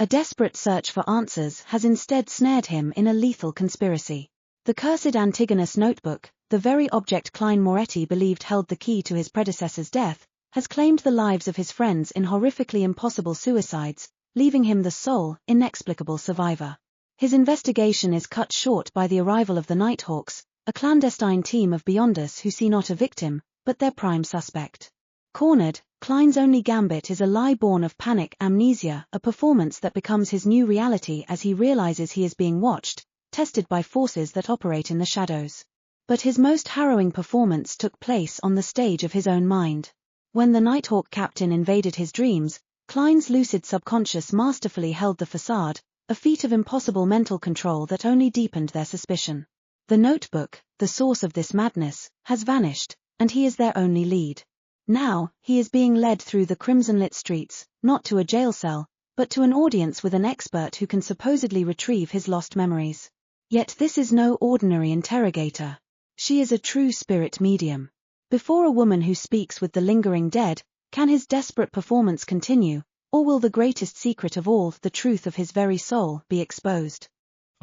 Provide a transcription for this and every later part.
A desperate search for answers has instead snared him in a lethal conspiracy. The cursed Antigonus notebook, the very object Klein Moretti believed held the key to his predecessor's death, has claimed the lives of his friends in horrifically impossible suicides, leaving him the sole, inexplicable survivor. His investigation is cut short by the arrival of the Nighthawks, a clandestine team of Beyonders who see not a victim, but their prime suspect. Cornered, Klein's only gambit is a lie born of panic amnesia, a performance that becomes his new reality as he realizes he is being watched, tested by forces that operate in the shadows. But his most harrowing performance took place on the stage of his own mind. When the Nighthawk captain invaded his dreams, Klein's lucid subconscious masterfully held the facade, a feat of impossible mental control that only deepened their suspicion. The notebook, the source of this madness, has vanished, and he is their only lead. Now, he is being led through the crimson-lit streets, not to a jail cell, but to an audience with an expert who can supposedly retrieve his lost memories. Yet this is no ordinary interrogator. She is a true spirit medium. Before a woman who speaks with the lingering dead, can his desperate performance continue, or will the greatest secret of all, the truth of his very soul, be exposed?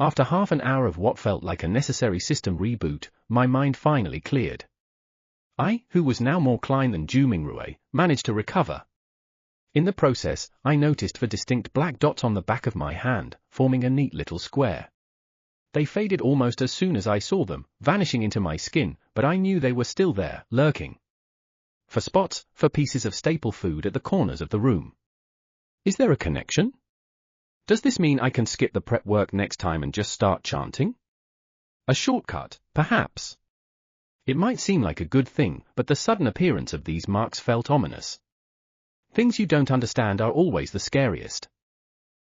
After half an hour of what felt like a necessary system reboot, my mind finally cleared. I, who was now more Klein than Ju Mingrue, managed to recover. In the process, I noticed four distinct black dots on the back of my hand, forming a neat little square. They faded almost as soon as I saw them, vanishing into my skin, but I knew they were still there, lurking. For spots, for pieces of staple food at the corners of the room. Is there a connection? Does this mean I can skip the prep work next time and just start chanting? A shortcut, perhaps. It might seem like a good thing, but the sudden appearance of these marks felt ominous. Things you don't understand are always the scariest.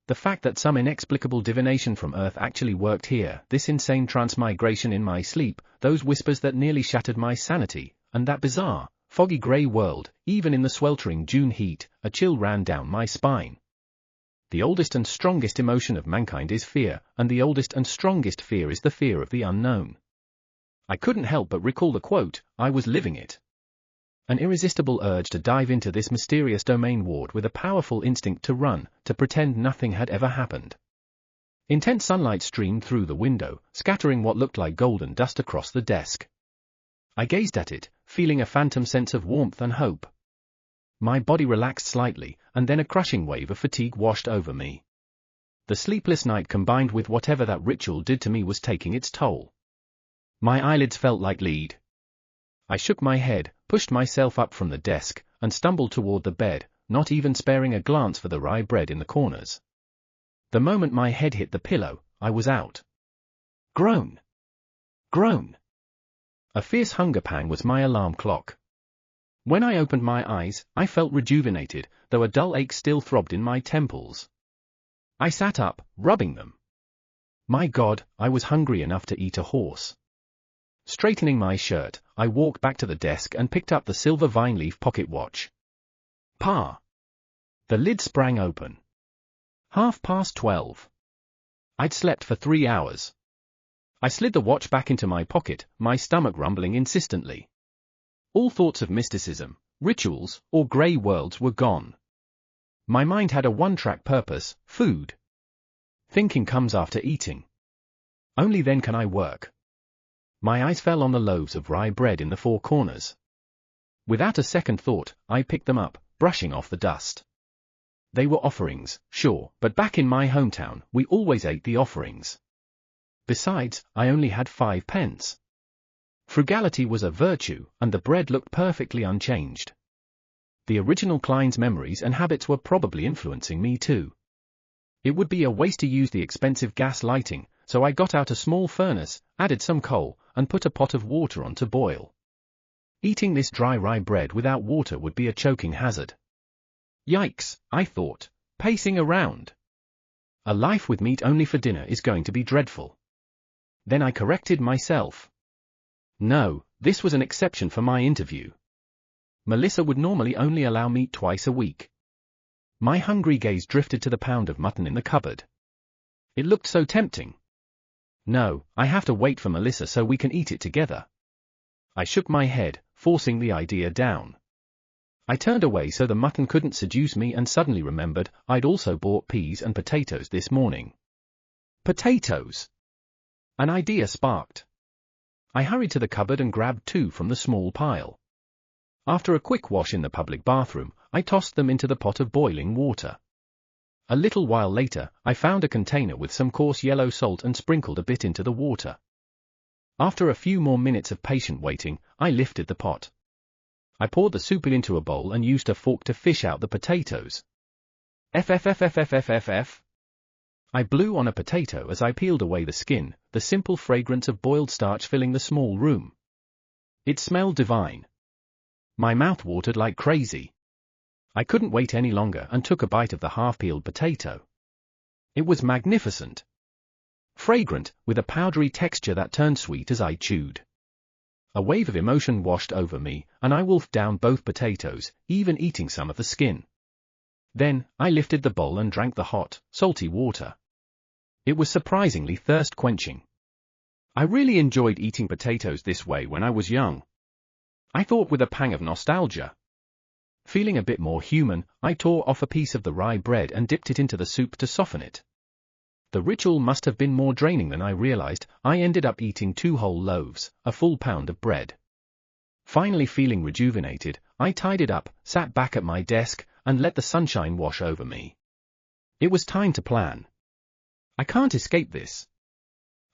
The fact that some inexplicable divination from Earth actually worked here, this insane transmigration in my sleep, those whispers that nearly shattered my sanity, and that bizarre, foggy grey world, even in the sweltering June heat, a chill ran down my spine. The oldest and strongest emotion of mankind is fear, and the oldest and strongest fear is the fear of the unknown. I couldn't help but recall the quote, I was living it. An irresistible urge to dive into this mysterious domain warred with a powerful instinct to run, to pretend nothing had ever happened. Intense sunlight streamed through the window, scattering what looked like golden dust across the desk. I gazed at it, feeling a phantom sense of warmth and hope. My body relaxed slightly, and then a crushing wave of fatigue washed over me. The sleepless night combined with whatever that ritual did to me was taking its toll. My eyelids felt like lead. I shook my head, pushed myself up from the desk, and stumbled toward the bed, not even sparing a glance for the rye bread in the corners. The moment my head hit the pillow, I was out. Groan! Groan! A fierce hunger pang was my alarm clock. When I opened my eyes, I felt rejuvenated, though a dull ache still throbbed in my temples. I sat up, rubbing them. My God, I was hungry enough to eat a horse. Straightening my shirt, I walked back to the desk and picked up the silver vine-leaf pocket watch. Pa! The lid sprang open. 12:30. I'd slept for 3 hours. I slid the watch back into my pocket, my stomach rumbling insistently. All thoughts of mysticism, rituals, or grey worlds were gone. My mind had a one-track purpose, food. Thinking comes after eating. Only then can I work. My eyes fell on the loaves of rye bread in the four corners. Without a second thought, I picked them up, brushing off the dust. They were offerings, sure, but back in my hometown, we always ate the offerings. Besides, I only had 5 pence. Frugality was a virtue, and the bread looked perfectly unchanged. The original Klein's memories and habits were probably influencing me too. It would be a waste to use the expensive gas lighting, so I got out a small furnace, added some coal, and put a pot of water on to boil. Eating this dry rye bread without water would be a choking hazard. Yikes, I thought, pacing around. A life with meat only for dinner is going to be dreadful. Then I corrected myself. No, this was an exception for my interview. Melissa would normally only allow meat twice a week. My hungry gaze drifted to the pound of mutton in the cupboard. It looked so tempting. No, I have to wait for Melissa so we can eat it together. I shook my head, forcing the idea down. I turned away so the mutton couldn't seduce me and suddenly remembered I'd also bought peas and potatoes this morning. Potatoes! An idea sparked. I hurried to the cupboard and grabbed 2 from the small pile. After a quick wash in the public bathroom, I tossed them into the pot of boiling water. A little while later, I found a container with some coarse yellow salt and sprinkled a bit into the water. After a few more minutes of patient waiting, I lifted the pot. I poured the soup into a bowl and used a fork to fish out the potatoes. F. I blew on a potato as I peeled away the skin, the simple fragrance of boiled starch filling the small room. It smelled divine. My mouth watered like crazy. I couldn't wait any longer and took a bite of the half-peeled potato. It was magnificent. Fragrant, with a powdery texture that turned sweet as I chewed. A wave of emotion washed over me, and I wolfed down both potatoes, even eating some of the skin. Then, I lifted the bowl and drank the hot, salty water. It was surprisingly thirst-quenching. I really enjoyed eating potatoes this way when I was young. I thought with a pang of nostalgia. Feeling a bit more human, I tore off a piece of the rye bread and dipped it into the soup to soften it. The ritual must have been more draining than I realized. I ended up eating 2 whole loaves, a full pound of bread. Finally feeling rejuvenated, I tidied up, sat back at my desk, and let the sunshine wash over me. It was time to plan. I can't escape this.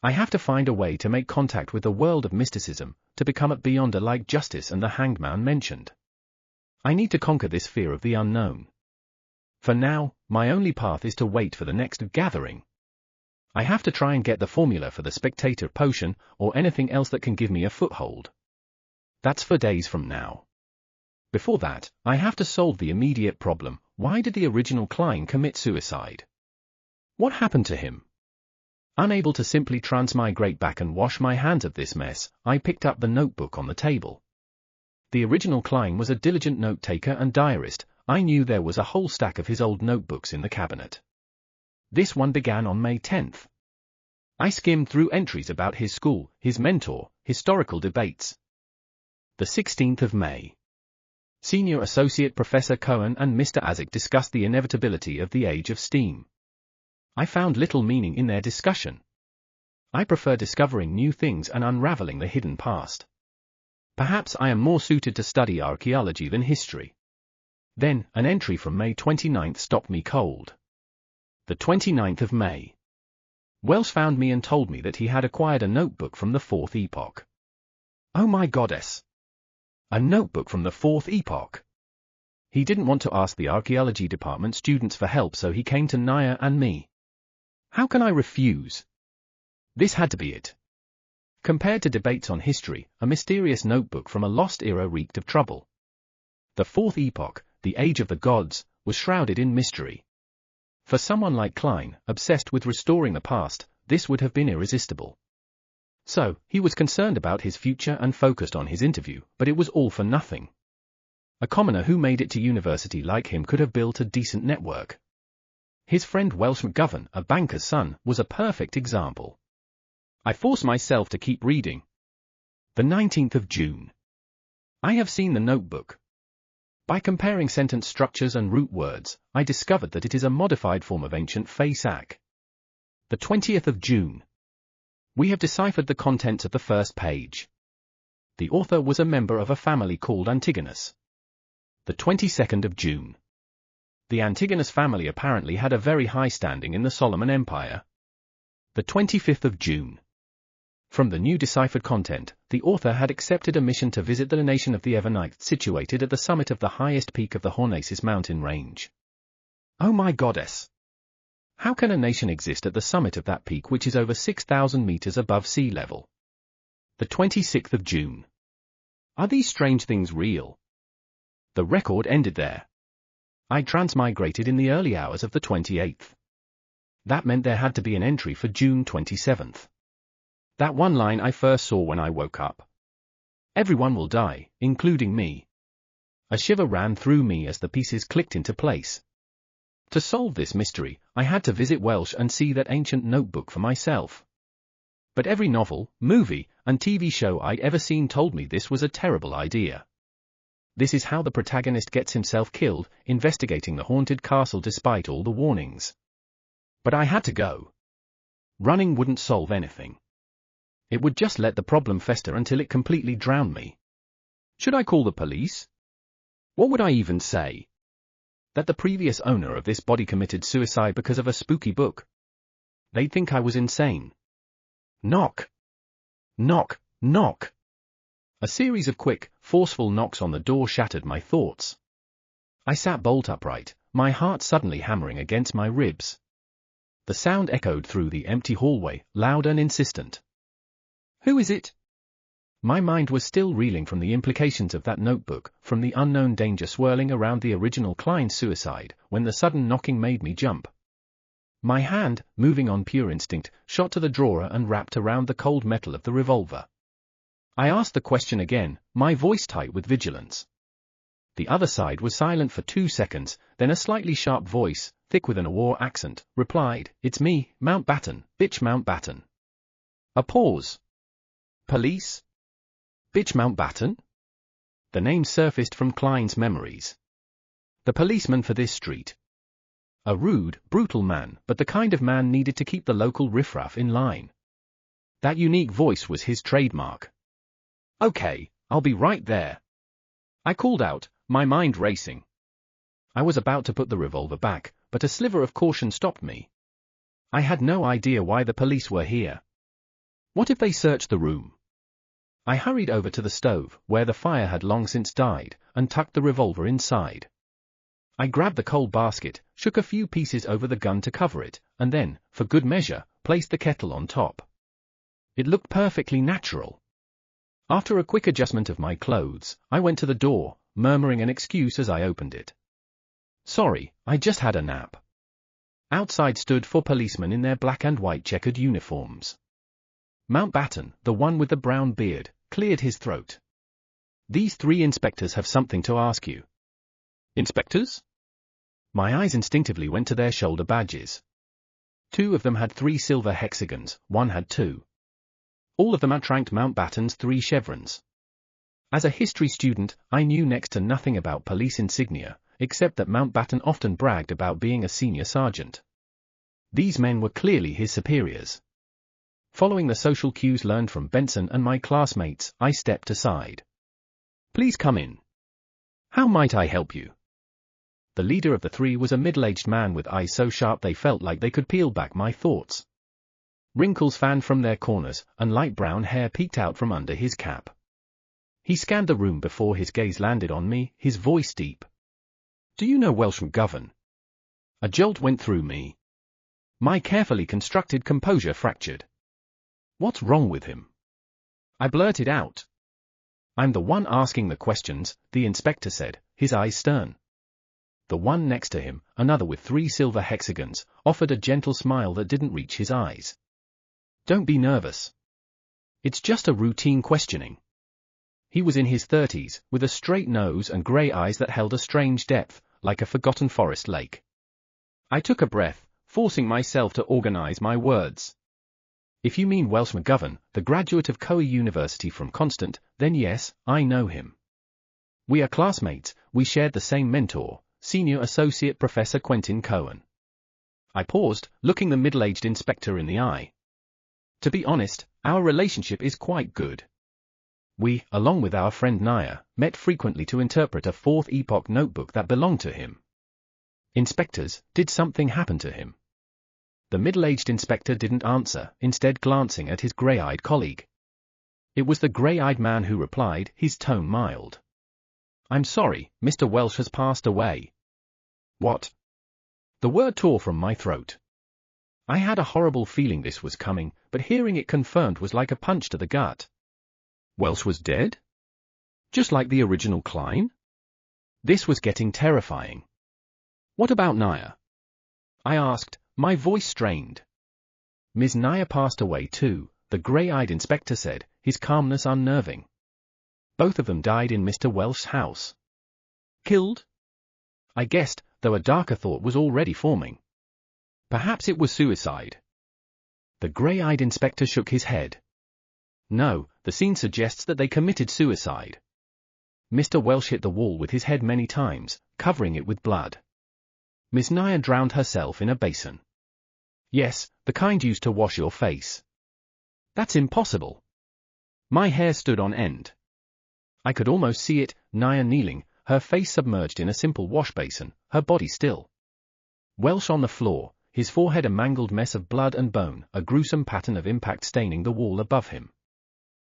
I have to find a way to make contact with the world of mysticism, to become a beyonder like Justice and the Hanged Man mentioned. I need to conquer this fear of the unknown. For now, my only path is to wait for the next gathering. I have to try and get the formula for the spectator potion, or anything else that can give me a foothold. That's for days from now. Before that, I have to solve the immediate problem. Why did the original Klein commit suicide? What happened to him? Unable to simply transmigrate back and wash my hands of this mess, I picked up the notebook on the table. The original Klein was a diligent note-taker and diarist. I knew there was a whole stack of his old notebooks in the cabinet. This one began on May 10th. I skimmed through entries about his school, his mentor, historical debates. The 16th of May. Senior Associate Professor Cohen and Mr. Isaac discussed the inevitability of the Age of Steam. I found little meaning in their discussion. I prefer discovering new things and unraveling the hidden past. Perhaps I am more suited to study archaeology than history. Then, an entry from May 29th stopped me cold. The 29th of May. Welsh found me and told me that he had acquired a notebook from the 4th epoch. Oh my goddess! A notebook from the 4th epoch! He didn't want to ask the archaeology department students for help, so he came to Naya and me. How can I refuse? This had to be it. Compared to debates on history, a mysterious notebook from a lost era reeked of trouble. The 4th epoch, the age of the gods, was shrouded in mystery. For someone like Klein, obsessed with restoring the past, this would have been irresistible. So, he was concerned about his future and focused on his interview, but it was all for nothing. A commoner who made it to university like him could have built a decent network. His friend Welsh McGovern, a banker's son, was a perfect example. I forced myself to keep reading. The 19th of June. I have seen the notebook. By comparing sentence structures and root words, I discovered that it is a modified form of ancient Fay-Sac. The 20th of June. We have deciphered the contents of the first page. The author was a member of a family called Antigonus. The 22nd of June. The Antigonus family apparently had a very high standing in the Solomon Empire. The 25th of June. From the new deciphered content, the author had accepted a mission to visit the nation of the Evernites situated at the summit of the highest peak of the Hornaces mountain range. Oh my goddess! How can a nation exist at the summit of that peak which is over 6,000 meters above sea level? The 26th of June. Are these strange things real? The record ended there. I transmigrated in the early hours of the 28th. That meant there had to be an entry for June 27th. That one line I first saw when I woke up. Everyone will die, including me. A shiver ran through me as the pieces clicked into place. To solve this mystery, I had to visit Welsh and see that ancient notebook for myself. But every novel, movie, and TV show I'd ever seen told me this was a terrible idea. This is how the protagonist gets himself killed, investigating the haunted castle despite all the warnings. But I had to go. Running wouldn't solve anything. It would just let the problem fester until it completely drowned me. Should I call the police? What would I even say? That the previous owner of this body committed suicide because of a spooky book? They'd think I was insane. Knock. Knock, knock. A series of quick, forceful knocks on the door shattered my thoughts. I sat bolt upright, my heart suddenly hammering against my ribs. The sound echoed through the empty hallway, loud and insistent. Who is it? My mind was still reeling from the implications of that notebook, from the unknown danger swirling around the original client's suicide, when the sudden knocking made me jump. My hand, moving on pure instinct, shot to the drawer and wrapped around the cold metal of the revolver. I asked the question again, my voice tight with vigilance. The other side was silent for 2 seconds, then a slightly sharp voice, thick with an Awar accent, replied, "It's me, Mountbatten, bitch Mountbatten." A pause. Police? Bitch Mountbatten? The name surfaced from Klein's memories. The policeman for this street. A rude, brutal man, but the kind of man needed to keep the local riffraff in line. That unique voice was his trademark. Okay, I'll be right there. I called out, my mind racing. I was about to put the revolver back, but a sliver of caution stopped me. I had no idea why the police were here. What if they searched the room? I hurried over to the stove, where the fire had long since died, and tucked the revolver inside. I grabbed the coal basket, shook a few pieces over the gun to cover it, and then, for good measure, placed the kettle on top. It looked perfectly natural. After a quick adjustment of my clothes, I went to the door, murmuring an excuse as I opened it. Sorry, I just had a nap. Outside stood 4 policemen in their black and white checkered uniforms. Mountbatten, the one with the brown beard, cleared his throat. These 3 inspectors have something to ask you. Inspectors? My eyes instinctively went to their shoulder badges. 2 of them had 3 silver hexagons, 1 had 2. All of them outranked Mountbatten's 3 chevrons. As a history student, I knew next to nothing about police insignia, except that Mountbatten often bragged about being a senior sergeant. These men were clearly his superiors. Following the social cues learned from Benson and my classmates, I stepped aside. Please come in. How might I help you? The leader of the 3 was a middle-aged man with eyes so sharp they felt like they could peel back my thoughts. Wrinkles fanned from their corners, and light brown hair peeked out from under his cap. He scanned the room before his gaze landed on me, his voice deep. Do you know Welsh McGovern? A jolt went through me. My carefully constructed composure fractured. What's wrong with him? I blurted out. I'm the one asking the questions, the inspector said, his eyes stern. The one next to him, another with 3 silver hexagons, offered a gentle smile that didn't reach his eyes. Don't be nervous. It's just a routine questioning. He was in his 30s, with a straight nose and grey eyes that held a strange depth, like a forgotten forest lake. I took a breath, forcing myself to organize my words. If you mean Welsh McGovern, the graduate of Coe University from Constant, then yes, I know him. We are classmates, we shared the same mentor, Senior Associate Professor Quentin Cohen. I paused, looking the middle-aged inspector in the eye. To be honest, our relationship is quite good. We, along with our friend Naya, met frequently to interpret a 4th epoch notebook that belonged to him. Inspectors, did something happen to him? The middle-aged inspector didn't answer, instead glancing at his grey-eyed colleague. It was the grey-eyed man who replied, his tone mild. I'm sorry, Mr. Welsh has passed away. What? The word tore from my throat. I had a horrible feeling this was coming, but hearing it confirmed was like a punch to the gut. Welsh was dead? Just like the original Klein? This was getting terrifying. What about Naya? I asked, my voice strained. Ms. Naya passed away too, the grey-eyed inspector said, his calmness unnerving. Both of them died in Mr. Welsh's house. Killed? I guessed, though a darker thought was already forming. Perhaps it was suicide. The grey-eyed inspector shook his head. No, the scene suggests that they committed suicide. Mr. Welsh hit the wall with his head many times, covering it with blood. Miss Naya drowned herself in a basin. Yes, the kind used to wash your face. That's impossible. My hair stood on end. I could almost see it, Naya kneeling, her face submerged in a simple wash basin, her body still. Welsh on the floor, his forehead a mangled mess of blood and bone, a gruesome pattern of impact staining the wall above him.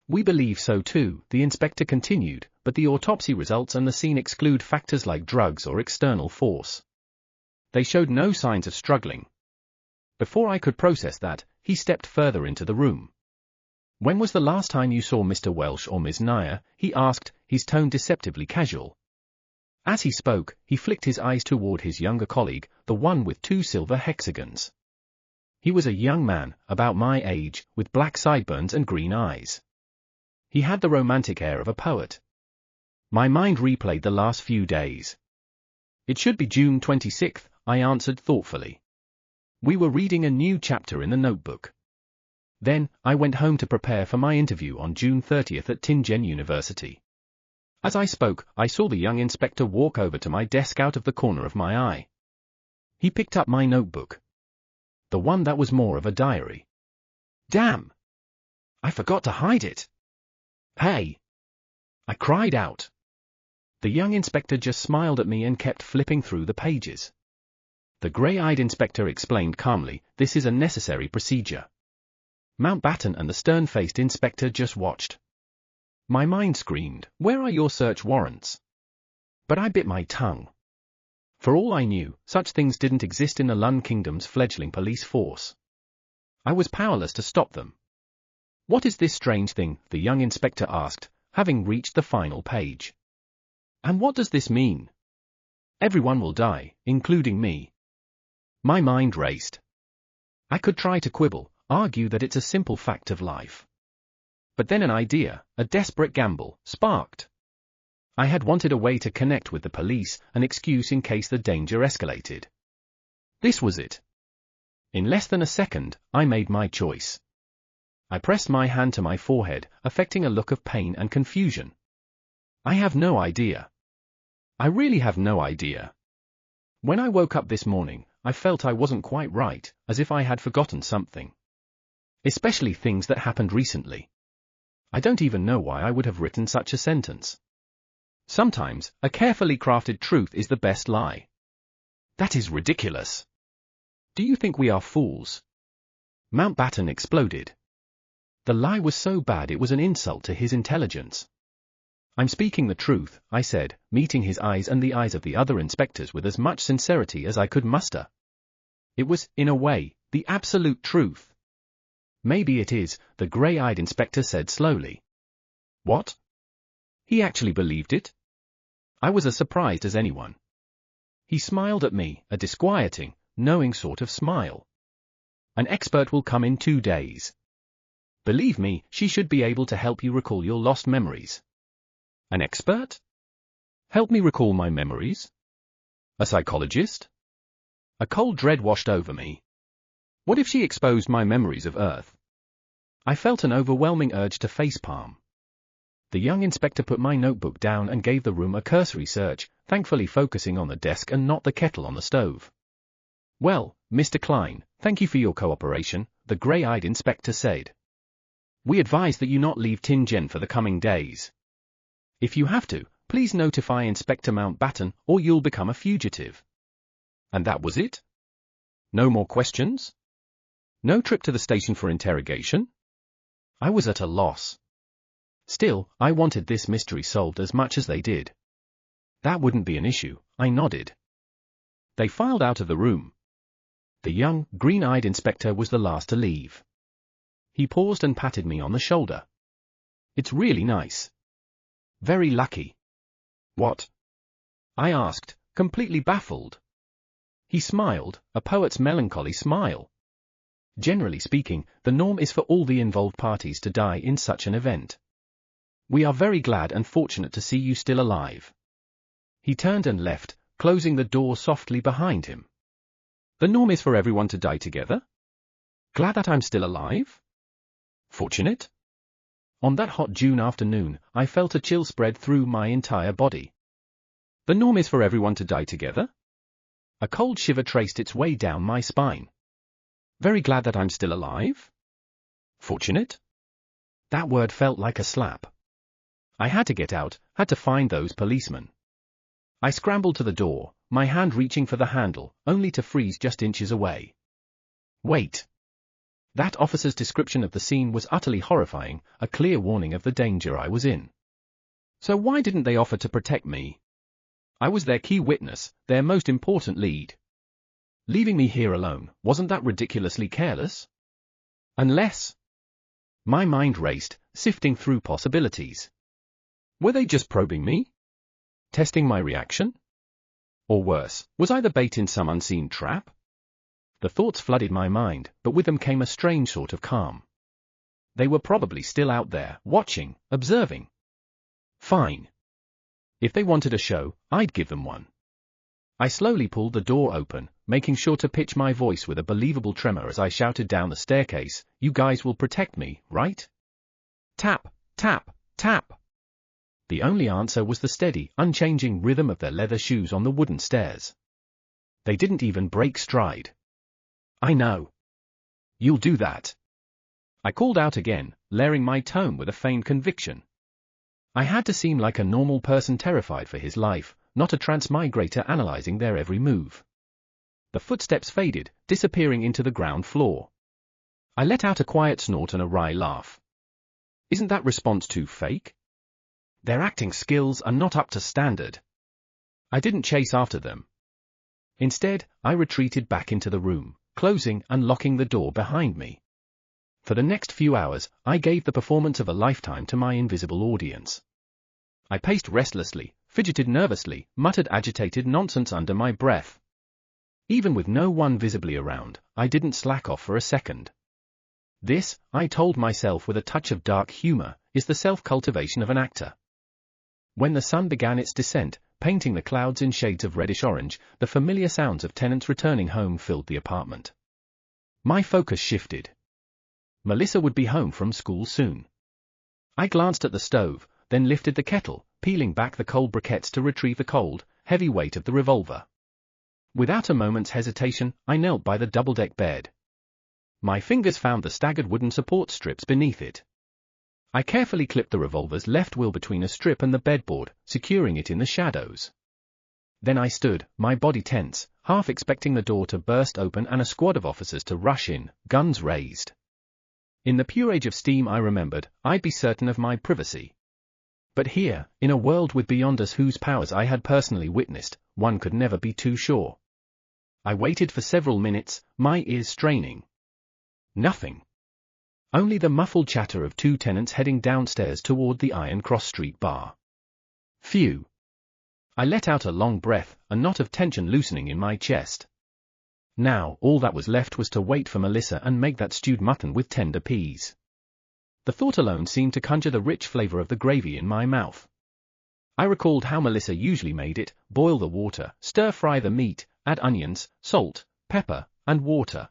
We believe so too, the inspector continued, but the autopsy results and the scene exclude factors like drugs or external force. They showed no signs of struggling. Before I could process that, he stepped further into the room. When was the last time you saw Mr. Welsh or Miss Naya? He asked, his tone deceptively casual. As he spoke, he flicked his eyes toward his younger colleague, the one with 2 silver hexagons. He was a young man, about my age, with black sideburns and green eyes. He had the romantic air of a poet. My mind replayed the last few days. It should be June 26th, I answered thoughtfully. We were reading a new chapter in the notebook. Then, I went home to prepare for my interview on June 30th at Tingen University. As I spoke, I saw the young inspector walk over to my desk out of the corner of my eye. He picked up my notebook. The one that was more of a diary. Damn! I forgot to hide it. Hey! I cried out. The young inspector just smiled at me and kept flipping through the pages. The grey-eyed inspector explained calmly, this is a necessary procedure. Mountbatten and the stern-faced inspector just watched. My mind screamed, where are your search warrants? But I bit my tongue. For all I knew, such things didn't exist in the Lun Kingdom's fledgling police force. I was powerless to stop them. What is this strange thing? The young inspector asked, having reached the final page. And what does this mean? Everyone will die, including me. My mind raced. I could try to quibble, argue that it's a simple fact of life. But then an idea, a desperate gamble, sparked. I had wanted a way to connect with the police, an excuse in case the danger escalated. This was it. In less than a second, I made my choice. I pressed my hand to my forehead, affecting a look of pain and confusion. I have no idea. I really have no idea. When I woke up this morning, I felt I wasn't quite right, as if I had forgotten something. Especially things that happened recently. I don't even know why I would have written such a sentence. Sometimes, a carefully crafted truth is the best lie. That is ridiculous. Do you think we are fools? Mountbatten exploded. The lie was so bad it was an insult to his intelligence. I'm speaking the truth, I said, meeting his eyes and the eyes of the other inspectors with as much sincerity as I could muster. It was, in a way, the absolute truth. Maybe it is, the grey-eyed inspector said slowly. What? He actually believed it? I was as surprised as anyone. He smiled at me, a disquieting, knowing sort of smile. An expert will come in 2 days. Believe me, she should be able to help you recall your lost memories. An expert? Help me recall my memories? A psychologist? A cold dread washed over me. What if she exposed my memories of Earth? I felt an overwhelming urge to facepalm. The young inspector put my notebook down and gave the room a cursory search, thankfully focusing on the desk and not the kettle on the stove. Well, Mr. Klein, thank you for your cooperation, the grey-eyed inspector said. We advise that you not leave Tingen for the coming days. If you have to, please notify Inspector Mountbatten or you'll become a fugitive. And that was it? No more questions? No trip to the station for interrogation? I was at a loss. Still, I wanted this mystery solved as much as they did. That wouldn't be an issue, I nodded. They filed out of the room. The young, green-eyed inspector was the last to leave. He paused and patted me on the shoulder. It's really nice. Very lucky. What? I asked, completely baffled. He smiled, a poet's melancholy smile. Generally speaking, the norm is for all the involved parties to die in such an event. We are very glad and fortunate to see you still alive. He turned and left, closing the door softly behind him. The norm is for everyone to die together? Glad that I'm still alive? Fortunate? On that hot June afternoon, I felt a chill spread through my entire body. The norm is for everyone to die together? A cold shiver traced its way down my spine. Very glad that I'm still alive? Fortunate? That word felt like a slap. I had to get out, had to find those policemen. I scrambled to the door, my hand reaching for the handle, only to freeze just inches away. Wait. That officer's description of the scene was utterly horrifying, a clear warning of the danger I was in. So why didn't they offer to protect me? I was their key witness, their most important lead. Leaving me here alone, wasn't that ridiculously careless? Unless... My mind raced, sifting through possibilities. Were they just probing me? Testing my reaction? Or worse, was I the bait in some unseen trap? The thoughts flooded my mind, but with them came a strange sort of calm. They were probably still out there, watching, observing. Fine. If they wanted a show, I'd give them one. I slowly pulled the door open, making sure to pitch my voice with a believable tremor as I shouted down the staircase, "You guys will protect me, right?" Tap, tap, tap. The only answer was the steady, unchanging rhythm of their leather shoes on the wooden stairs. They didn't even break stride. I know. You'll do that. I called out again, layering my tone with a feigned conviction. I had to seem like a normal person terrified for his life, not a transmigrator analyzing their every move. The footsteps faded, disappearing into the ground floor. I let out a quiet snort and a wry laugh. Isn't that response too fake? Their acting skills are not up to standard. I didn't chase after them. Instead, I retreated back into the room, closing and locking the door behind me. For the next few hours, I gave the performance of a lifetime to my invisible audience. I paced restlessly, fidgeted nervously, muttered agitated nonsense under my breath. Even with no one visibly around, I didn't slack off for a second. This, I told myself with a touch of dark humor, is the self-cultivation of an actor. When the sun began its descent, painting the clouds in shades of reddish-orange, the familiar sounds of tenants returning home filled the apartment. My focus shifted. Melissa would be home from school soon. I glanced at the stove, then lifted the kettle, peeling back the cold briquettes to retrieve the cold, heavy weight of the revolver. Without a moment's hesitation, I knelt by the double-deck bed. My fingers found the staggered wooden support strips beneath it. I carefully clipped the revolver's left wheel between a strip and the bedboard, securing it in the shadows. Then I stood, my body tense, half expecting the door to burst open and a squad of officers to rush in, guns raised. In the pure age of steam I remembered, I'd be certain of my privacy. But here, in a world with beyonders whose powers I had personally witnessed, one could never be too sure. I waited for several minutes, my ears straining. Nothing. Only the muffled chatter of two tenants heading downstairs toward the Iron Cross Street bar. Phew. I let out a long breath, a knot of tension loosening in my chest. Now, all that was left was to wait for Melissa and make that stewed mutton with tender peas. The thought alone seemed to conjure the rich flavor of the gravy in my mouth. I recalled how Melissa usually made it: boil the water, stir-fry the meat, add onions, salt, pepper, and water.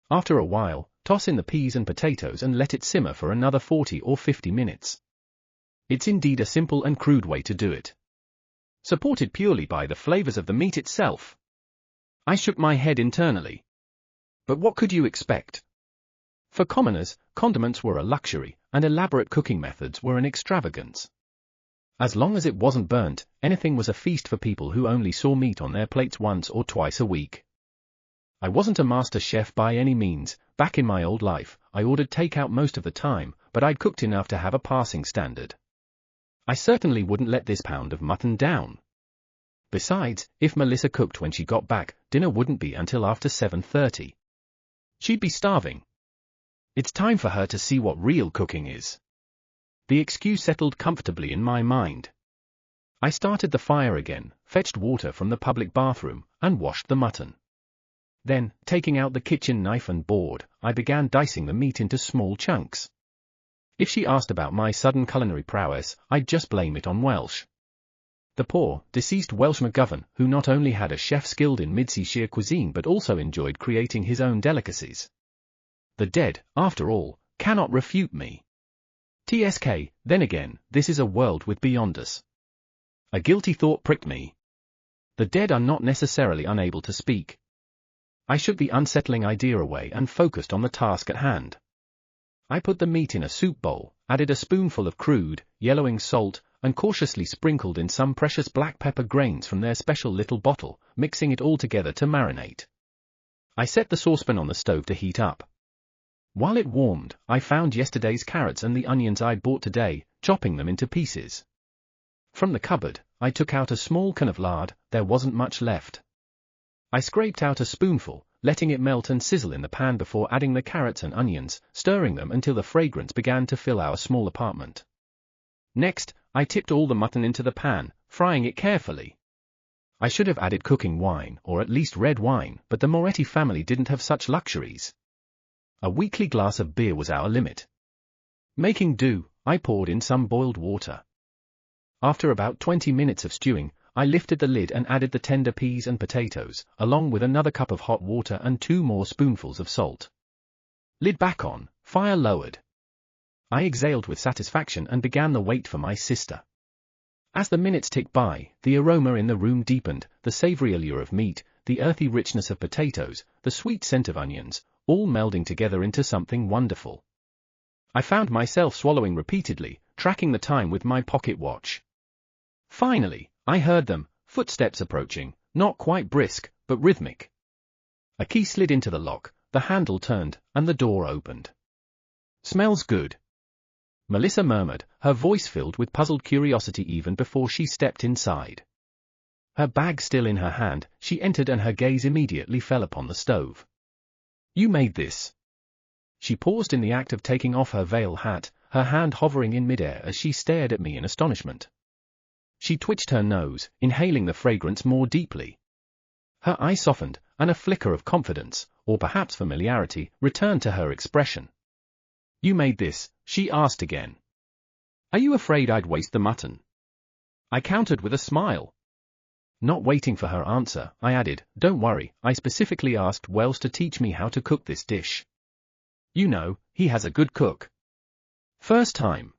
After a while, toss in the peas and potatoes and let it simmer for another 40 or 50 minutes. It's indeed a simple and crude way to do it. Supported purely by the flavors of the meat itself. I shook my head internally. But what could you expect? For commoners, condiments were a luxury, and elaborate cooking methods were an extravagance. As long as it wasn't burnt, anything was a feast for people who only saw meat on their plates once or twice a week. I wasn't a master chef by any means. Back in my old life, I ordered takeout most of the time, but I'd cooked enough to have a passing standard. I certainly wouldn't let this pound of mutton down. Besides, if Melissa cooked when she got back, dinner wouldn't be until after 7:30. She'd be starving. It's time for her to see what real cooking is. The excuse settled comfortably in my mind. I started the fire again, fetched water from the public bathroom, and washed the mutton. Then, taking out the kitchen knife and board, I began dicing the meat into small chunks. If she asked about my sudden culinary prowess, I'd just blame it on Welsh. The poor, deceased Welsh McGovern, who not only had a chef skilled in mid-seashire cuisine but also enjoyed creating his own delicacies. The dead, after all, cannot refute me. TSK, then again, this is a world with beyond us. A guilty thought pricked me. The dead are not necessarily unable to speak. I shook the unsettling idea away and focused on the task at hand. I put the meat in a soup bowl, added a spoonful of crude, yellowing salt, and cautiously sprinkled in some precious black pepper grains from their special little bottle, mixing it all together to marinate. I set the saucepan on the stove to heat up. While it warmed, I found yesterday's carrots and the onions I'd bought today, chopping them into pieces. From the cupboard, I took out a small can of lard. There wasn't much left. I scraped out a spoonful, letting it melt and sizzle in the pan before adding the carrots and onions, stirring them until the fragrance began to fill our small apartment. Next, I tipped all the mutton into the pan, frying it carefully. I should have added cooking wine, or at least red wine, but the Moretti family didn't have such luxuries. A weekly glass of beer was our limit. Making do, I poured in some boiled water. After about 20 minutes of stewing, I lifted the lid and added the tender peas and potatoes, along with another cup of hot water and 2 more spoonfuls of salt. Lid back on, fire lowered. I exhaled with satisfaction and began the wait for my sister. As the minutes ticked by, the aroma in the room deepened, the savory allure of meat, the earthy richness of potatoes, the sweet scent of onions, all melding together into something wonderful. I found myself swallowing repeatedly, tracking the time with my pocket watch. Finally, I heard them, footsteps approaching, not quite brisk, but rhythmic. A key slid into the lock, the handle turned, and the door opened. "Smells good," Melissa murmured, her voice filled with puzzled curiosity even before she stepped inside. Her bag still in her hand, she entered and her gaze immediately fell upon the stove. "You made this." She paused in the act of taking off her veil hat, her hand hovering in midair as she stared at me in astonishment. She twitched her nose, inhaling the fragrance more deeply. Her eye softened, and a flicker of confidence, or perhaps familiarity, returned to her expression. "You made this?" she asked again. "Are you afraid I'd waste the mutton?" I countered with a smile. Not waiting for her answer, I added, "Don't worry, I specifically asked Wells to teach me how to cook this dish. You know, he has a good cook." "First time."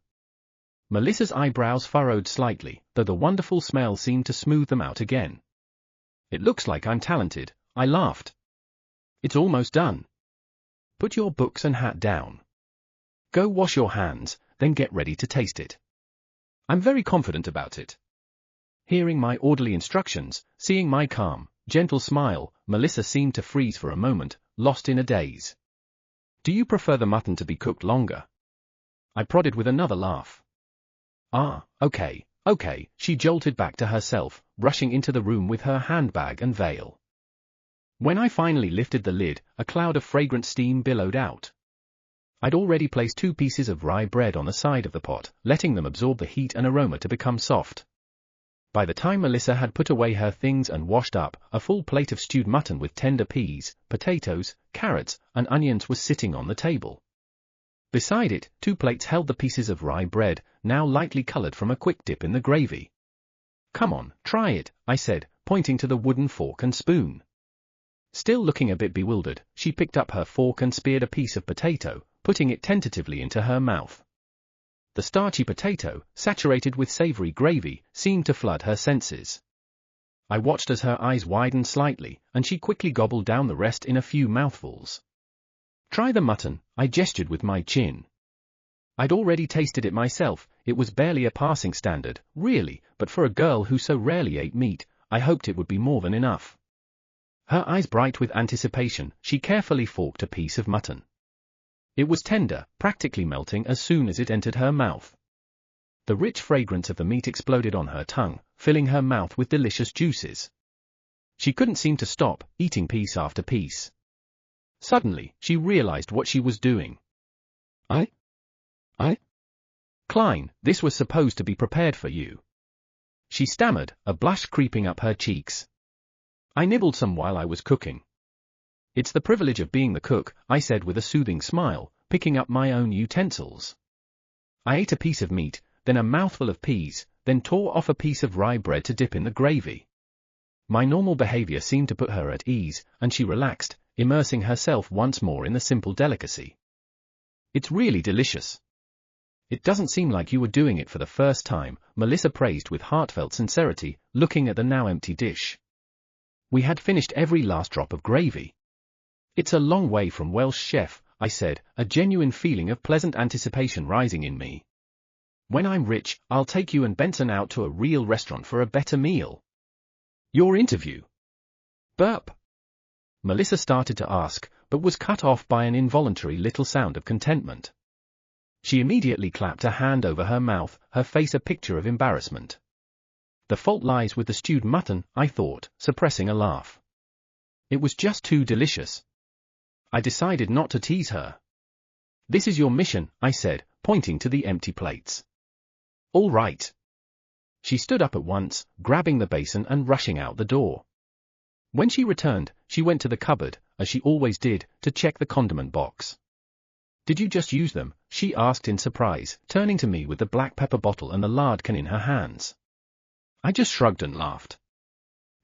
Melissa's eyebrows furrowed slightly, though the wonderful smell seemed to smooth them out again. "It looks like I'm talented," I laughed. "It's almost done. Put your books and hat down. Go wash your hands, then get ready to taste it. I'm very confident about it." Hearing my orderly instructions, seeing my calm, gentle smile, Melissa seemed to freeze for a moment, lost in a daze. "Do you prefer the mutton to be cooked longer?" I prodded with another laugh. "Ah, okay, she jolted back to herself, rushing into the room with her handbag and veil. When I finally lifted the lid, a cloud of fragrant steam billowed out. I'd already placed 2 pieces of rye bread on the side of the pot, letting them absorb the heat and aroma to become soft. By the time Melissa had put away her things and washed up, a full plate of stewed mutton with tender peas, potatoes, carrots, and onions was sitting on the table. Beside it, 2 plates held the pieces of rye bread, now lightly colored from a quick dip in the gravy. "Come on, try it," I said, pointing to the wooden fork and spoon. Still looking a bit bewildered, she picked up her fork and speared a piece of potato, putting it tentatively into her mouth. The starchy potato, saturated with savory gravy, seemed to flood her senses. I watched as her eyes widened slightly, and she quickly gobbled down the rest in a few mouthfuls. "Try the mutton," I gestured with my chin. I'd already tasted it myself. It was barely a passing standard, really, but for a girl who so rarely ate meat, I hoped it would be more than enough. Her eyes bright with anticipation, she carefully forked a piece of mutton. It was tender, practically melting as soon as it entered her mouth. The rich fragrance of the meat exploded on her tongue, filling her mouth with delicious juices. She couldn't seem to stop, eating piece after piece. Suddenly, she realized what she was doing. I? Klein, this was supposed to be prepared for you." She stammered, a blush creeping up her cheeks. "I nibbled some while I was cooking." "It's the privilege of being the cook," I said with a soothing smile, picking up my own utensils. I ate a piece of meat, then a mouthful of peas, then tore off a piece of rye bread to dip in the gravy. My normal behavior seemed to put her at ease, and she relaxed, immersing herself once more in the simple delicacy. "It's really delicious." It doesn't seem like you were doing it for the first time, Melissa praised with heartfelt sincerity, looking at the now empty dish. We had finished every last drop of gravy. It's a long way from Welsh chef, I said, a genuine feeling of pleasant anticipation rising in me. When I'm rich, I'll take you and Benson out to a real restaurant for a better meal. Your interview? Burp. Melissa started to ask, but was cut off by an involuntary little sound of contentment. She immediately clapped a hand over her mouth, her face a picture of embarrassment. The fault lies with the stewed mutton, I thought, suppressing a laugh. It was just too delicious. I decided not to tease her. This is your mission, I said, pointing to the empty plates. All right. She stood up at once, grabbing the basin and rushing out the door. When she returned, she went to the cupboard, as she always did, to check the condiment box. Did you just use them? She asked in surprise, turning to me with the black pepper bottle and the lard can in her hands. I just shrugged and laughed.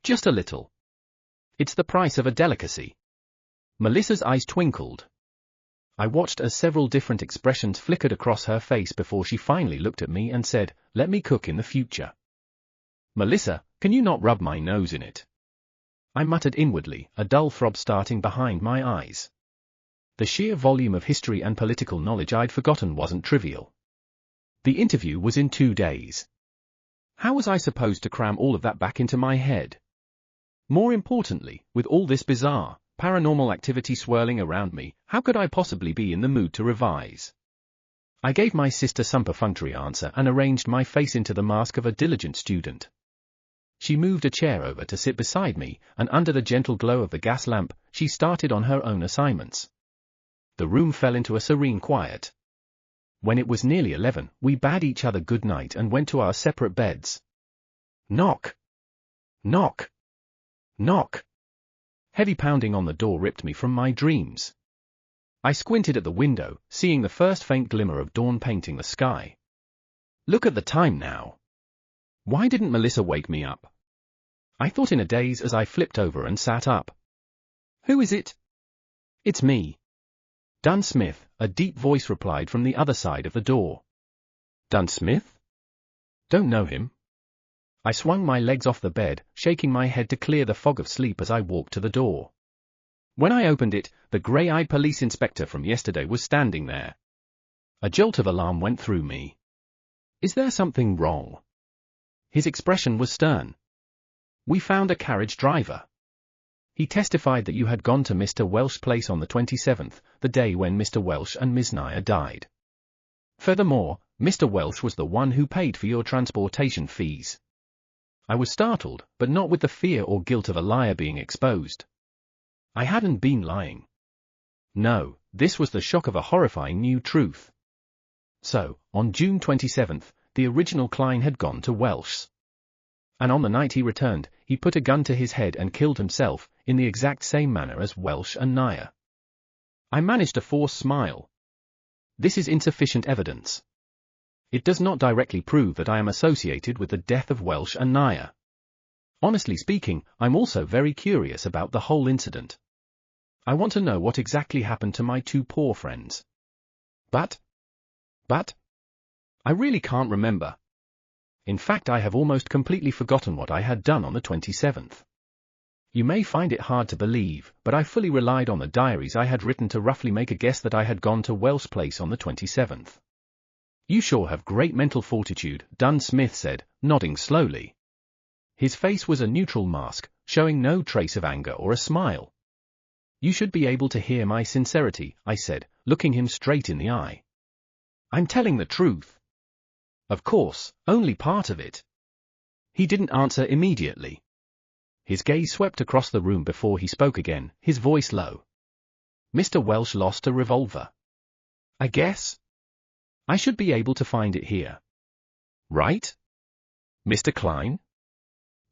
Just a little. It's the price of a delicacy. Melissa's eyes twinkled. I watched as several different expressions flickered across her face before she finally looked at me and said, "Let me cook in the future." Melissa, can you not rub my nose in it? I muttered inwardly, a dull throb starting behind my eyes. The sheer volume of history and political knowledge I'd forgotten wasn't trivial. The interview was in 2 days. How was I supposed to cram all of that back into my head? More importantly, with all this bizarre, paranormal activity swirling around me, how could I possibly be in the mood to revise? I gave my sister some perfunctory answer and arranged my face into the mask of a diligent student. She moved a chair over to sit beside me, and under the gentle glow of the gas lamp, she started on her own assignments. The room fell into a serene quiet. When it was nearly 11, we bade each other good night and went to our separate beds. Knock. Knock. Knock. Heavy pounding on the door ripped me from my dreams. I squinted at the window, seeing the first faint glimmer of dawn painting the sky. Look at the time now. Why didn't Melissa wake me up? I thought in a daze as I flipped over and sat up. Who is it? It's me. Dunn Smith, a deep voice replied from the other side of the door. Dunn Smith? Don't know him. I swung my legs off the bed, shaking my head to clear the fog of sleep as I walked to the door. When I opened it, the grey-eyed police inspector from yesterday was standing there. A jolt of alarm went through me. Is there something wrong? His expression was stern. We found a carriage driver. He testified that you had gone to Mr. Welsh's place on the 27th, the day when Mr. Welsh and Miss Naya died. Furthermore, Mr. Welsh was the one who paid for your transportation fees. I was startled, but not with the fear or guilt of a liar being exposed. I hadn't been lying. No, this was the shock of a horrifying new truth. So, on June 27th, the original Klein had gone to Welsh's. And on the night he returned, he put a gun to his head and killed himself, in the exact same manner as Welsh and Naya. I managed a forced smile. This is insufficient evidence. It does not directly prove that I am associated with the death of Welsh and Naya. Honestly speaking, I'm also very curious about the whole incident. I want to know what exactly happened to my 2 poor friends. But, I really can't remember. In fact, I have almost completely forgotten what I had done on the 27th. You may find it hard to believe, but I fully relied on the diaries I had written to roughly make a guess that I had gone to Welsh's place on the 27th. You sure have great mental fortitude, Dunn Smith said, nodding slowly. His face was a neutral mask, showing no trace of anger or a smile. You should be able to hear my sincerity, I said, looking him straight in the eye. I'm telling the truth. Of course, only part of it. He didn't answer immediately. His gaze swept across the room before he spoke again, his voice low. Mr. Welsh lost a revolver. I guess. I should be able to find it here. Right? Mr. Klein?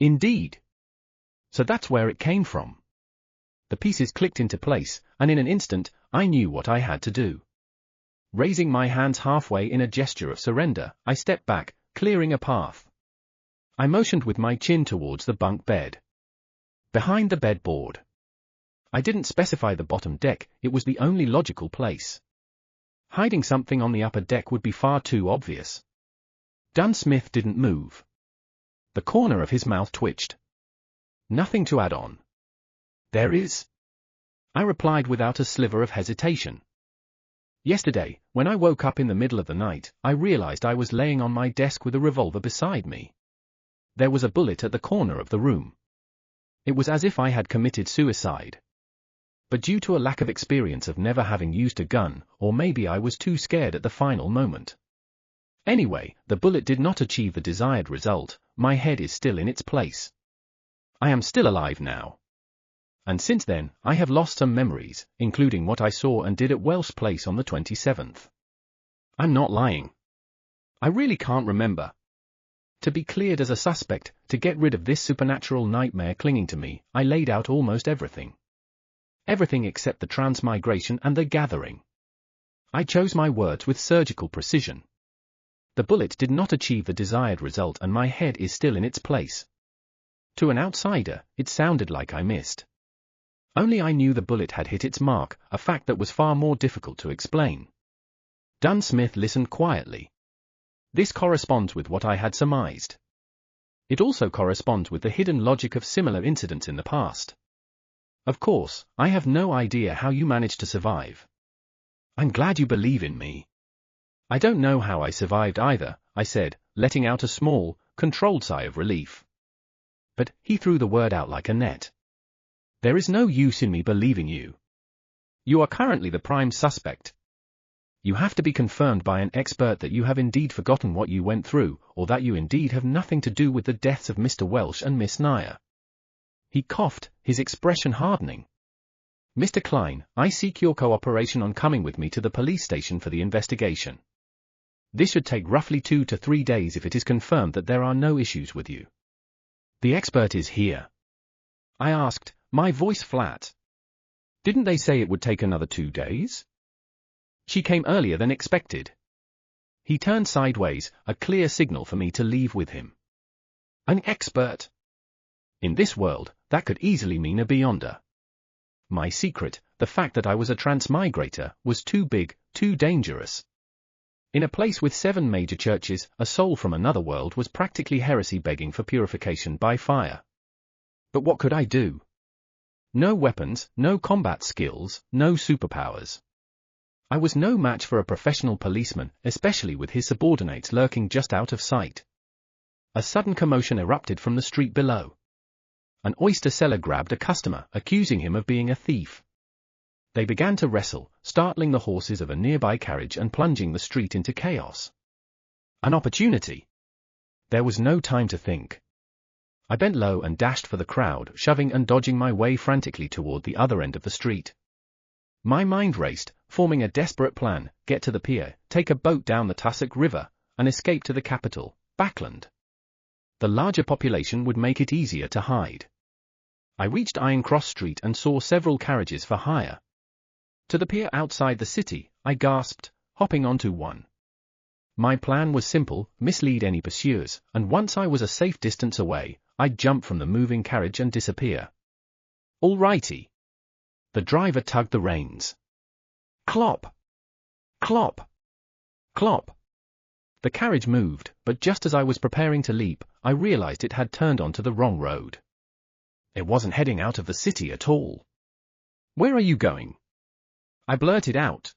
Indeed. So that's where it came from. The pieces clicked into place, and in an instant, I knew what I had to do. Raising my hands halfway in a gesture of surrender, I stepped back, clearing a path. I motioned with my chin towards the bunk bed. Behind the bedboard. I didn't specify the bottom deck, it was the only logical place. Hiding something on the upper deck would be far too obvious. Dunsmith didn't move. The corner of his mouth twitched. Nothing to add on. There is, I replied without a sliver of hesitation. Yesterday, when I woke up in the middle of the night, I realized I was laying on my desk with a revolver beside me. There was a bullet at the corner of the room. It was as if I had committed suicide. But due to a lack of experience of never having used a gun, or maybe I was too scared at the final moment. Anyway, the bullet did not achieve the desired result. My head is still in its place. I am still alive now. And since then, I have lost some memories, including what I saw and did at Welsh Place on the 27th. I'm not lying. I really can't remember. To be cleared as a suspect, to get rid of this supernatural nightmare clinging to me, I laid out almost everything. Everything except the transmigration and the gathering. I chose my words with surgical precision. The bullet did not achieve the desired result and my head is still in its place. To an outsider, it sounded like I missed. Only I knew the bullet had hit its mark, a fact that was far more difficult to explain. Dunsmith listened quietly. This corresponds with what I had surmised. It also corresponds with the hidden logic of similar incidents in the past. Of course, I have no idea how you managed to survive. I'm glad you believe in me. I don't know how I survived either, I said, letting out a small, controlled sigh of relief. But he threw the word out like a net. There is no use in me believing you. You are currently the prime suspect. You have to be confirmed by an expert that you have indeed forgotten what you went through, or that you indeed have nothing to do with the deaths of Mr. Welsh and Miss Nair. He coughed, his expression hardening. Mr. Klein, I seek your cooperation on coming with me to the police station for the investigation. This should take roughly 2 to 3 days if it is confirmed that there are no issues with you. The expert is here. I asked, my voice flat. Didn't they say it would take another 2 days? She came earlier than expected. He turned sideways, a clear signal for me to leave with him. An expert? In this world, that could easily mean a beyonder. My secret, the fact that I was a transmigrator, was too big, too dangerous. In a place with 7 major churches, a soul from another world was practically heresy begging for purification by fire. But what could I do? No weapons, no combat skills, no superpowers. I was no match for a professional policeman, especially with his subordinates lurking just out of sight. A sudden commotion erupted from the street below. An oyster seller grabbed a customer, accusing him of being a thief. They began to wrestle, startling the horses of a nearby carriage and plunging the street into chaos. An opportunity. There was no time to think. I bent low and dashed for the crowd, shoving and dodging my way frantically toward the other end of the street. My mind raced, forming a desperate plan: get to the pier, take a boat down the Tussock River, and escape to the capital, Backland. The larger population would make it easier to hide. I reached Iron Cross Street and saw several carriages for hire. To the pier outside the city, I gasped, hopping onto one. My plan was simple: mislead any pursuers, and once I was a safe distance away, I'd jump from the moving carriage and disappear. All righty. The driver tugged the reins. Clop! Clop! Clop! The carriage moved, but just as I was preparing to leap, I realized it had turned onto the wrong road. It wasn't heading out of the city at all. Where are you going? I blurted out.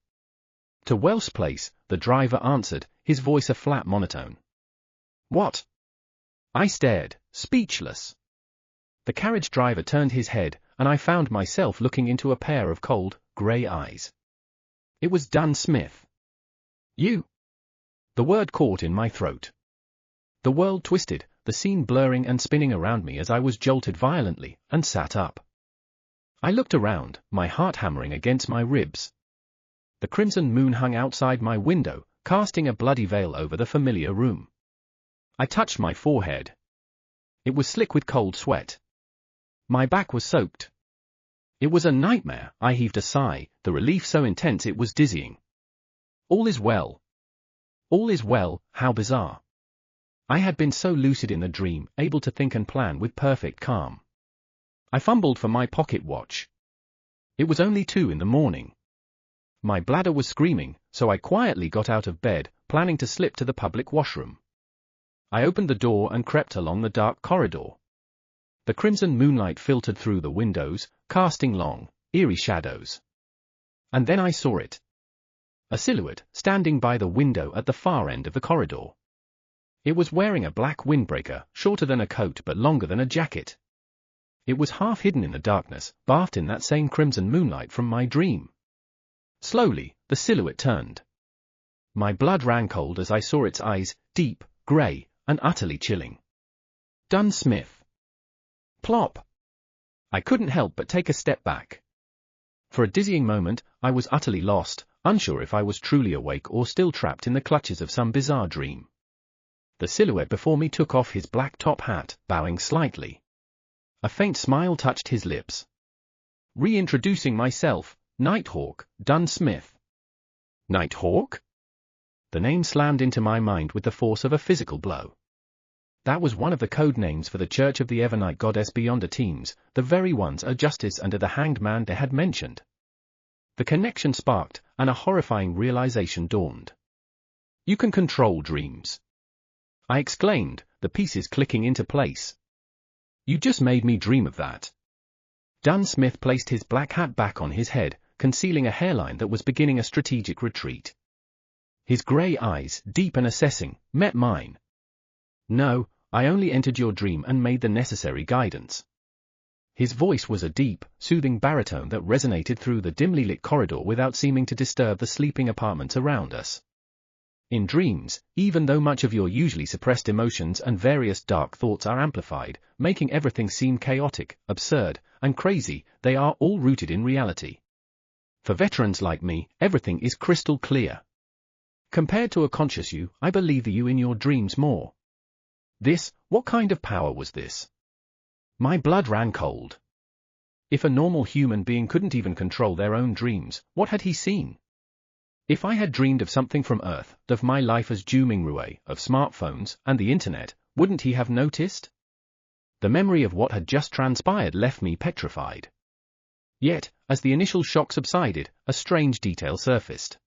To Welsh Place, the driver answered, his voice a flat monotone. What? I stared, speechless. The carriage driver turned his head, and I found myself looking into a pair of cold, grey eyes. It was Dunsmith. You? The word caught in my throat. The world twisted, the scene blurring and spinning around me as I was jolted violently, and sat up. I looked around, my heart hammering against my ribs. The crimson moon hung outside my window, casting a bloody veil over the familiar room. I touched my forehead. It was slick with cold sweat. My back was soaked. It was a nightmare. I heaved a sigh, the relief so intense it was dizzying. All is well. All is well, how bizarre. I had been so lucid in the dream, able to think and plan with perfect calm. I fumbled for my pocket watch. It was only 2 in the morning. My bladder was screaming, so I quietly got out of bed, planning to slip to the public washroom. I opened the door and crept along the dark corridor. The crimson moonlight filtered through the windows, casting long, eerie shadows. And then I saw it. A silhouette, standing by the window at the far end of the corridor. It was wearing a black windbreaker, shorter than a coat but longer than a jacket. It was half hidden in the darkness, bathed in that same crimson moonlight from my dream. Slowly, the silhouette turned. My blood ran cold as I saw its eyes, deep, grey, and utterly chilling. Dunn Smith. Plop! I couldn't help but take a step back. For a dizzying moment, I was utterly lost, unsure if I was truly awake or still trapped in the clutches of some bizarre dream. The silhouette before me took off his black top hat, bowing slightly. A faint smile touched his lips. Reintroducing myself, Nighthawk, Dunn Smith. Nighthawk? The name slammed into my mind with the force of a physical blow. That was one of the code names for the Church of the Evernight Goddess Beyonder teams, the very ones a justice under the Hanged Man they had mentioned. The connection sparked, and a horrifying realization dawned. You can control dreams, I exclaimed, the pieces clicking into place. You just made me dream of that. Dunn Smith placed his black hat back on his head, concealing a hairline that was beginning a strategic retreat. His grey eyes, deep and assessing, met mine. No, I only entered your dream and made the necessary guidance. His voice was a deep, soothing baritone that resonated through the dimly lit corridor without seeming to disturb the sleeping apartments around us. In dreams, even though much of your usually suppressed emotions and various dark thoughts are amplified, making everything seem chaotic, absurd, and crazy, they are all rooted in reality. For veterans like me, everything is crystal clear. Compared to a conscious you, I believe the you in your dreams more. What kind of power was this? My blood ran cold. If a normal human being couldn't even control their own dreams, what had he seen? If I had dreamed of something from Earth, of my life as Ju Mingrue, of smartphones, and the internet, wouldn't he have noticed? The memory of what had just transpired left me petrified. Yet, as the initial shock subsided, a strange detail surfaced.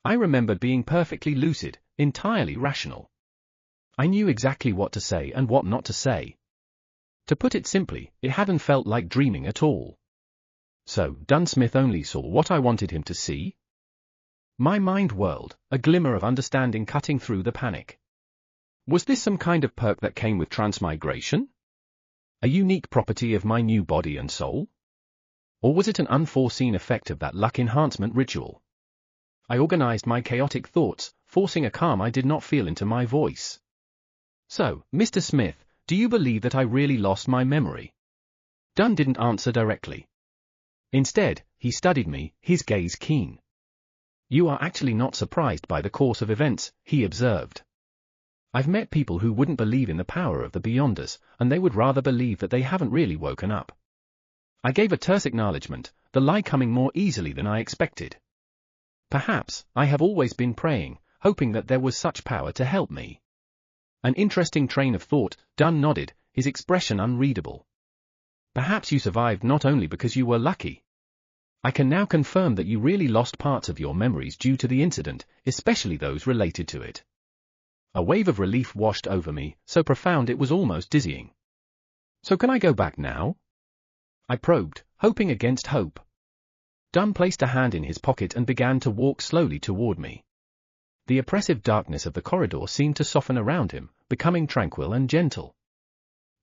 I remembered being perfectly lucid, entirely rational. I knew exactly what to say and what not to say. To put it simply, it hadn't felt like dreaming at all. So, Dunn Smith only saw what I wanted him to see? My mind whirled, a glimmer of understanding cutting through the panic. Was this some kind of perk that came with transmigration? A unique property of my new body and soul? Or was it an unforeseen effect of that luck enhancement ritual? I organized my chaotic thoughts, forcing a calm I did not feel into my voice. So, Mr. Smith, do you believe that I really lost my memory? Dunn didn't answer directly. Instead, he studied me, his gaze keen. You are actually not surprised by the course of events, he observed. I've met people who wouldn't believe in the power of the Beyonders, and they would rather believe that they haven't really woken up. I gave a terse acknowledgement, the lie coming more easily than I expected. Perhaps, I have always been praying, hoping that there was such power to help me. An interesting train of thought, Dunn nodded, his expression unreadable. Perhaps you survived not only because you were lucky. I can now confirm that you really lost parts of your memories due to the incident, especially those related to it. A wave of relief washed over me, so profound it was almost dizzying. So can I go back now? I probed, hoping against hope. Dunn placed a hand in his pocket and began to walk slowly toward me. The oppressive darkness of the corridor seemed to soften around him, becoming tranquil and gentle.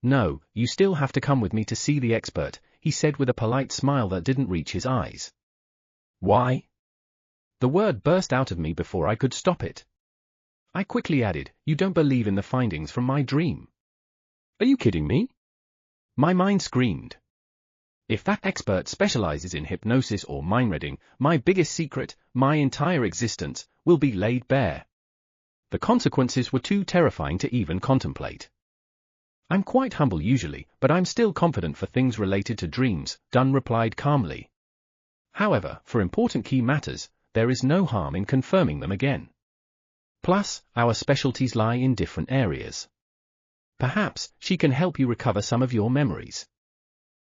No, you still have to come with me to see the expert, he said with a polite smile that didn't reach his eyes. Why? The word burst out of me before I could stop it. I quickly added, you don't believe in the findings from my dream. Are you kidding me? My mind screamed. If that expert specializes in hypnosis or mind reading, my biggest secret, my entire existence, will be laid bare. The consequences were too terrifying to even contemplate. I'm quite humble usually, but I'm still confident for things related to dreams, Dunn replied calmly. However, for important key matters, there is no harm in confirming them again. Plus, our specialties lie in different areas. Perhaps, she can help you recover some of your memories.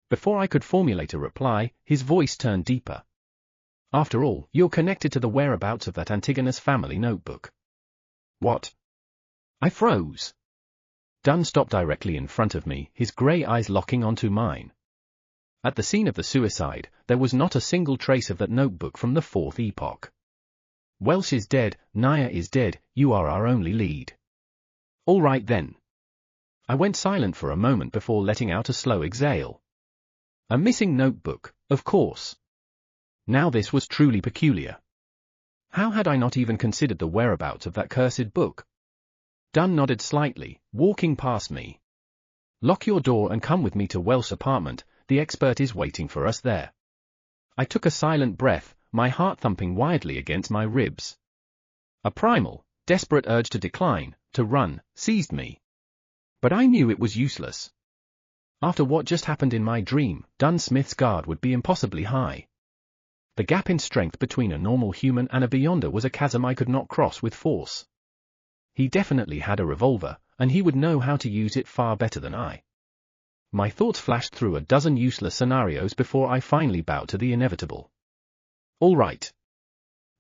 Before I could formulate a reply, his voice turned deeper. After all, you're connected to the whereabouts of that Antigonus family notebook. What? I froze. Dunn stopped directly in front of me, his grey eyes locking onto mine. At the scene of the suicide, there was not a single trace of that notebook from the fourth epoch. Welsh is dead, Naya is dead, you are our only lead. All right then. I went silent for a moment before letting out a slow exhale. A missing notebook, of course. Now this was truly peculiar. How had I not even considered the whereabouts of that cursed book? Dunn nodded slightly, walking past me. Lock your door and come with me to Welsh's apartment, the expert is waiting for us there. I took a silent breath, my heart thumping wildly against my ribs. A primal, desperate urge to decline, to run, seized me. But I knew it was useless. After what just happened in my dream, Dunn Smith's guard would be impossibly high. The gap in strength between a normal human and a beyonder was a chasm I could not cross with force. He definitely had a revolver, and he would know how to use it far better than I. My thoughts flashed through a dozen useless scenarios before I finally bowed to the inevitable. All right.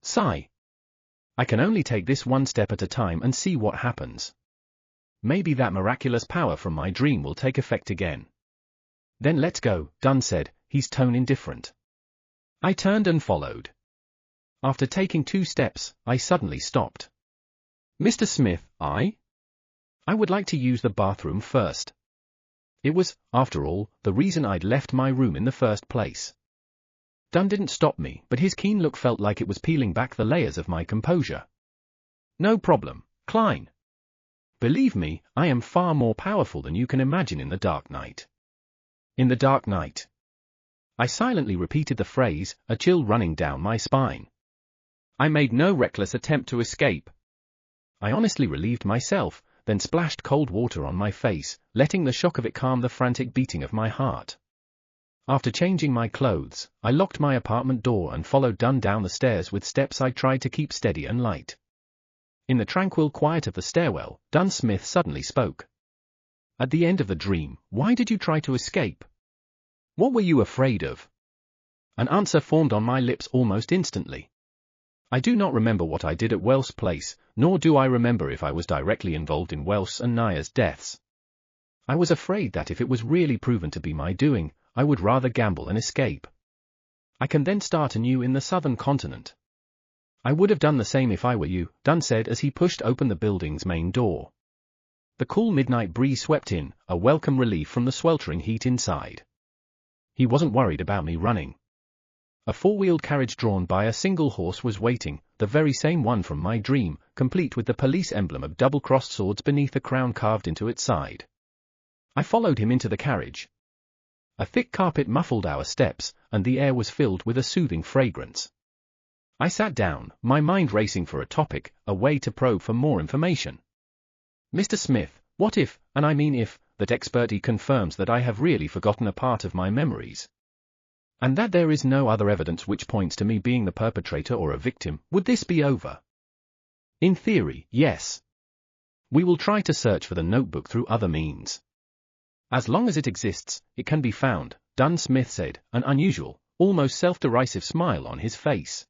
Sigh. I can only take this one step at a time and see what happens. Maybe that miraculous power from my dream will take effect again. Then let's go, Dunn said, his tone indifferent. I turned and followed. After taking 2 steps, I suddenly stopped. Mr. Smith, I would like to use the bathroom first. It was, after all, the reason I'd left my room in the first place. Dunn didn't stop me, but his keen look felt like it was peeling back the layers of my composure. No problem, Klein. Believe me, I am far more powerful than you can imagine in the dark night. In the dark night. I silently repeated the phrase, a chill running down my spine. I made no reckless attempt to escape. I honestly relieved myself, then splashed cold water on my face, letting the shock of it calm the frantic beating of my heart. After changing my clothes, I locked my apartment door and followed Dunn down the stairs with steps I tried to keep steady and light. In the tranquil quiet of the stairwell, Dunn Smith suddenly spoke. At the end of the dream, why did you try to escape? What were you afraid of? An answer formed on my lips almost instantly. I do not remember what I did at Welsh's place, nor do I remember if I was directly involved in Welsh's and Naya's deaths. I was afraid that if it was really proven to be my doing, I would rather gamble and escape. I can then start anew in the southern continent. I would have done the same if I were you, Dunn said as he pushed open the building's main door. The cool midnight breeze swept in, a welcome relief from the sweltering heat inside. He wasn't worried about me running. A 4-wheeled carriage drawn by a single horse was waiting, the very same one from my dream, complete with the police emblem of double-crossed swords beneath a crown carved into its side. I followed him into the carriage. A thick carpet muffled our steps, and the air was filled with a soothing fragrance. I sat down, my mind racing for a topic, a way to probe for more information. Mr. Smith, what if, and I mean if, that expert confirms that I have really forgotten a part of my memories? And that there is no other evidence which points to me being the perpetrator or a victim, would this be over? In theory, yes. We will try to search for the notebook through other means. As long as it exists, it can be found, Dunn Smith said, an unusual, almost self-derisive smile on his face.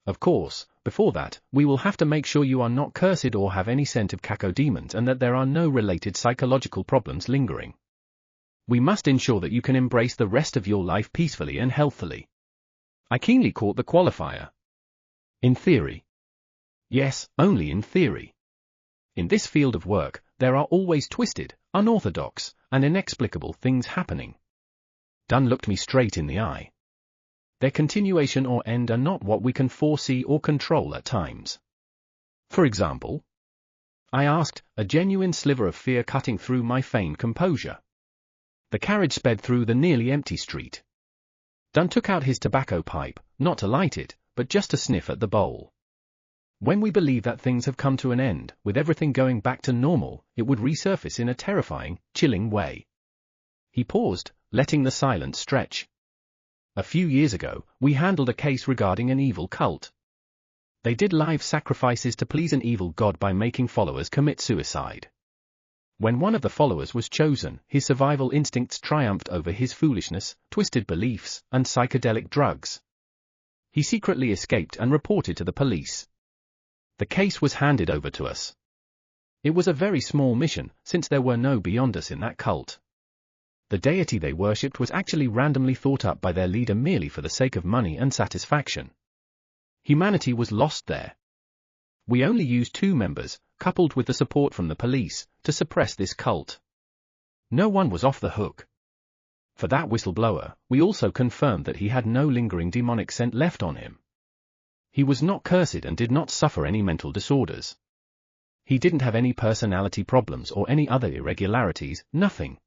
Of course, before that, we will have to make sure you are not cursed or have any scent of cacodemons and that there are no related psychological problems lingering. We must ensure that you can embrace the rest of your life peacefully and healthily. I keenly caught the qualifier. In theory. Yes, only in theory. In this field of work, there are always twisted, unorthodox, and inexplicable things happening. Dunn looked me straight in the eye. Their continuation or end are not what we can foresee or control at times. For example? I asked, a genuine sliver of fear cutting through my feigned composure. The carriage sped through the nearly empty street. Dunn took out his tobacco pipe, not to light it, but just to sniff at the bowl. When we believe that things have come to an end, with everything going back to normal, it would resurface in a terrifying, chilling way. He paused, letting the silence stretch. A few years ago, we handled a case regarding an evil cult. They did live sacrifices to please an evil god by making followers commit suicide. When one of the followers was chosen, his survival instincts triumphed over his foolishness, twisted beliefs, and psychedelic drugs. He secretly escaped and reported to the police. The case was handed over to us. It was a very small mission, since there were no beyond us in that cult. The deity they worshipped was actually randomly thought up by their leader merely for the sake of money and satisfaction. Humanity was lost there. We only used 2 members, coupled with the support from the police, to suppress this cult. No one was off the hook. For that whistleblower, we also confirmed that he had no lingering demonic scent left on him. He was not cursed and did not suffer any mental disorders. He didn't have any personality problems or any other irregularities, nothing.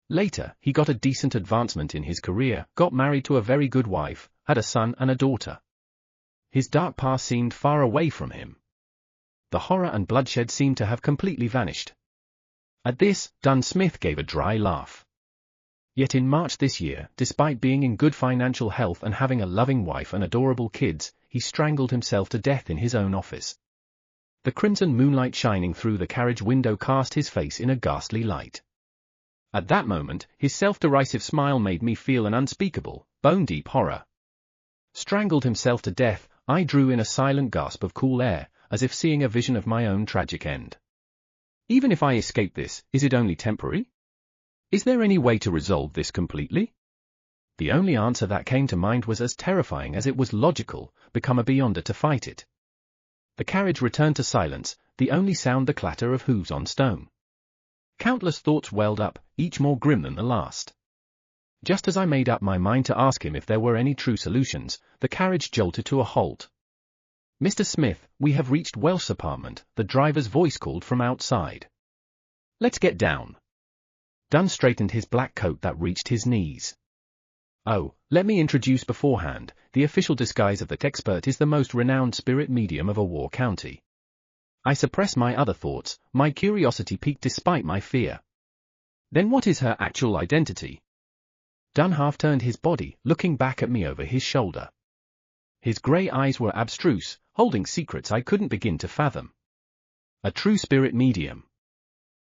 Later, he got a decent advancement in his career, got married to a very good wife, had a son and a daughter. His dark past seemed far away from him. The horror and bloodshed seemed to have completely vanished. At this, Dunn Smith gave a dry laugh. Yet in March this year, despite being in good financial health and having a loving wife and adorable kids, he strangled himself to death in his own office. The crimson moonlight shining through the carriage window cast his face in a ghastly light. At that moment, his self-derisive smile made me feel an unspeakable, bone-deep horror. Strangled himself to death, I drew in a silent gasp of cool air, as if seeing a vision of my own tragic end. Even if I escape this, is it only temporary? Is there any way to resolve this completely? The only answer that came to mind was as terrifying as it was logical: become a beyonder to fight it. The carriage returned to silence, the only sound the clatter of hooves on stone. Countless thoughts welled up, each more grim than the last. Just as I made up my mind to ask him if there were any true solutions, the carriage jolted to a halt. "Mr. Smith, we have reached Welsh's apartment," the driver's voice called from outside. "Let's get down." Dunn straightened his black coat that reached his knees. "Oh, let me introduce beforehand, the official disguise of that expert is the most renowned spirit medium of a war county." I suppressed my other thoughts, my curiosity piqued despite my fear. "Then what is her actual identity?" Dunn half turned his body, looking back at me over his shoulder. His grey eyes were abstruse, holding secrets I couldn't begin to fathom. "A true spirit medium,"